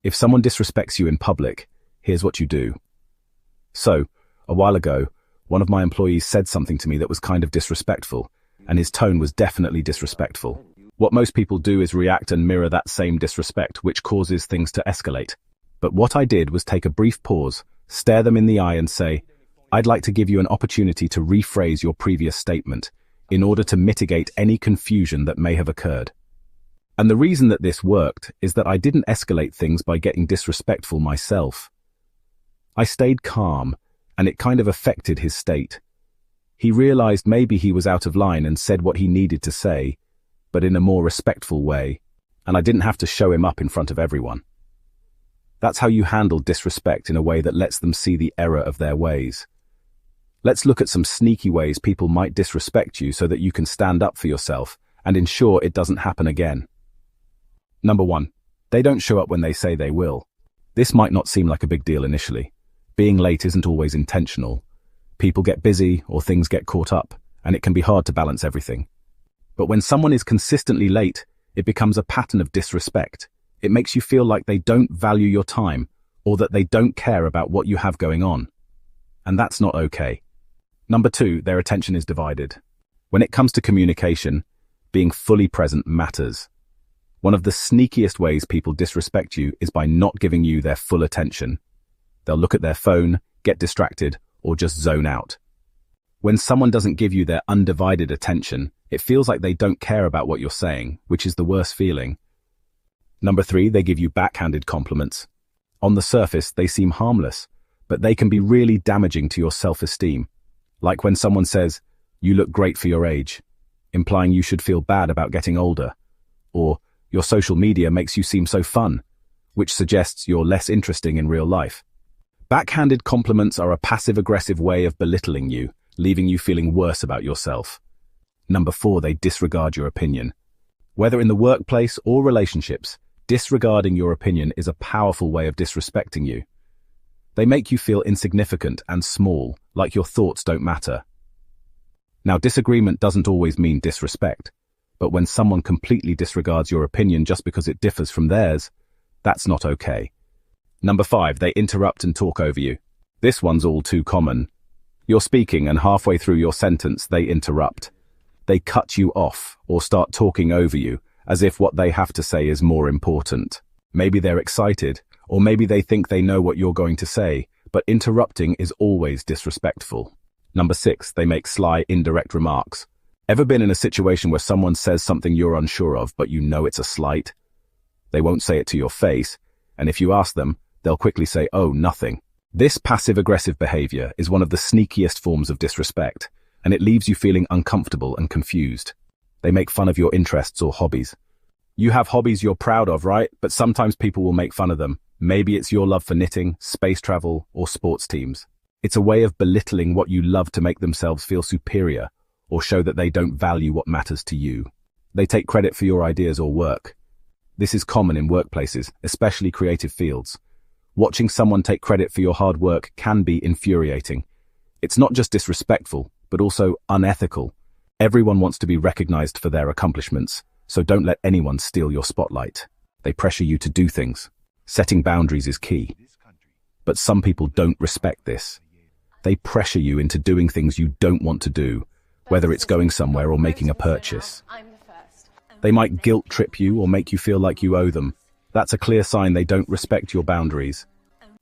If someone disrespects you in public, here's what you do. So, a while ago, one of my employees said something to me that was kind of disrespectful, and his tone was definitely disrespectful. What most people do is react and mirror that same disrespect, which causes things to escalate. But what I did was take a brief pause, stare them in the eye and say, I'd like to give you an opportunity to rephrase your previous statement in order to mitigate any confusion that may have occurred. And the reason that this worked is that I didn't escalate things by getting disrespectful myself. I stayed calm, and it kind of affected his state. He realized maybe he was out of line and said what he needed to say, but in a more respectful way, and I didn't have to show him up in front of everyone. That's how you handle disrespect in a way that lets them see the error of their ways. Let's look at some sneaky ways people might disrespect you so that you can stand up for yourself and ensure it doesn't happen again. Number 1. They don't show up when they say they will. This might not seem like a big deal initially. Being late isn't always intentional. People get busy or things get caught up, and it can be hard to balance everything. But when someone is consistently late, it becomes a pattern of disrespect. It makes you feel like they don't value your time or that they don't care about what you have going on. And that's not okay. Number 2, their attention is divided. When it comes to communication, being fully present matters. One of the sneakiest ways people disrespect you is by not giving you their full attention. They'll look at their phone, get distracted, or just zone out. When someone doesn't give you their undivided attention, it feels like they don't care about what you're saying, which is the worst feeling. Number 3, they give you backhanded compliments. On the surface, they seem harmless, but they can be really damaging to your self-esteem. Like when someone says, "You look great for your age," implying you should feel bad about getting older. Or, "Your social media makes you seem so fun," which suggests you're less interesting in real life. Backhanded compliments are a passive-aggressive way of belittling you, leaving you feeling worse about yourself. Number 4, they disregard your opinion. Whether in the workplace or relationships, disregarding your opinion is a powerful way of disrespecting you. They make you feel insignificant and small, like your thoughts don't matter. Now, disagreement doesn't always mean disrespect, but when someone completely disregards your opinion just because it differs from theirs, that's not okay. Number 5, they interrupt and talk over you. This one's all too common. You're speaking and halfway through your sentence, they interrupt. They cut you off or start talking over you, as if what they have to say is more important. Maybe they're excited, or maybe they think they know what you're going to say, but interrupting is always disrespectful. Number 6, they make sly, indirect remarks. Ever been in a situation where someone says something you're unsure of, but you know it's a slight? They won't say it to your face, and if you ask them, they'll quickly say, "Oh, nothing." This passive-aggressive behavior is one of the sneakiest forms of disrespect, and it leaves you feeling uncomfortable and confused. They make fun of your interests or hobbies. You have hobbies you're proud of, right? But sometimes people will make fun of them. Maybe it's your love for knitting, space travel, or sports teams. It's a way of belittling what you love to make themselves feel superior or show that they don't value what matters to you. They take credit for your ideas or work. This is common in workplaces, especially creative fields. Watching someone take credit for your hard work can be infuriating. It's not just disrespectful, but also unethical. Everyone wants to be recognized for their accomplishments, so don't let anyone steal your spotlight. They pressure you to do things. Setting boundaries is key. But some people don't respect this. They pressure you into doing things you don't want to do, whether it's going somewhere or making a purchase. They might guilt trip you or make you feel like you owe them. That's a clear sign they don't respect your boundaries.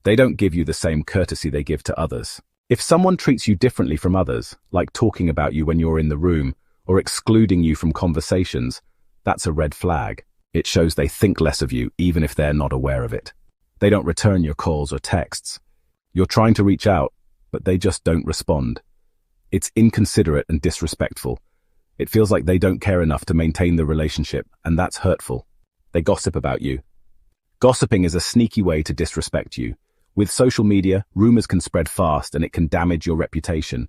They don't give you the same courtesy they give to others. If someone treats you differently from others, like talking about you when you're in the room or excluding you from conversations, that's a red flag. It shows they think less of you, even if they're not aware of it. They don't return your calls or texts. You're trying to reach out, but they just don't respond. It's inconsiderate and disrespectful. It feels like they don't care enough to maintain the relationship, and that's hurtful. They gossip about you. Gossiping is a sneaky way to disrespect you. With social media, rumors can spread fast and it can damage your reputation.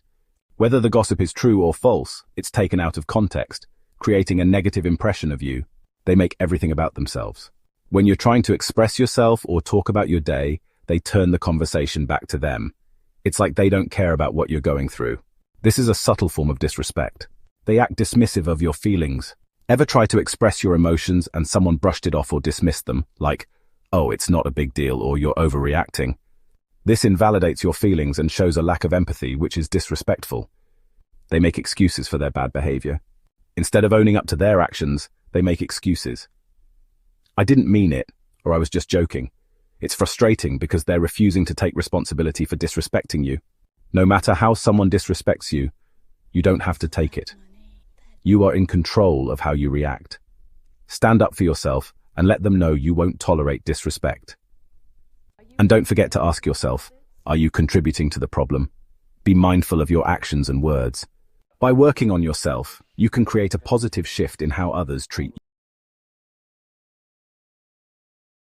Whether the gossip is true or false, it's taken out of context, creating a negative impression of you. They make everything about themselves. When you're trying to express yourself or talk about your day, they turn the conversation back to them. It's like they don't care about what you're going through. This is a subtle form of disrespect. They act dismissive of your feelings. Ever try to express your emotions and someone brushed it off or dismissed them, like, "Oh, it's not a big deal," or "You're overreacting." This invalidates your feelings and shows a lack of empathy, which is disrespectful. They make excuses for their bad behavior. Instead of owning up to their actions, they make excuses. "I didn't mean it," or "I was just joking." It's frustrating because they're refusing to take responsibility for disrespecting you. No matter how someone disrespects you, you don't have to take it. You are in control of how you react. Stand up for yourself and let them know you won't tolerate disrespect. And don't forget to ask yourself, are you contributing to the problem? Be mindful of your actions and words. By working on yourself, you can create a positive shift in how others treat you.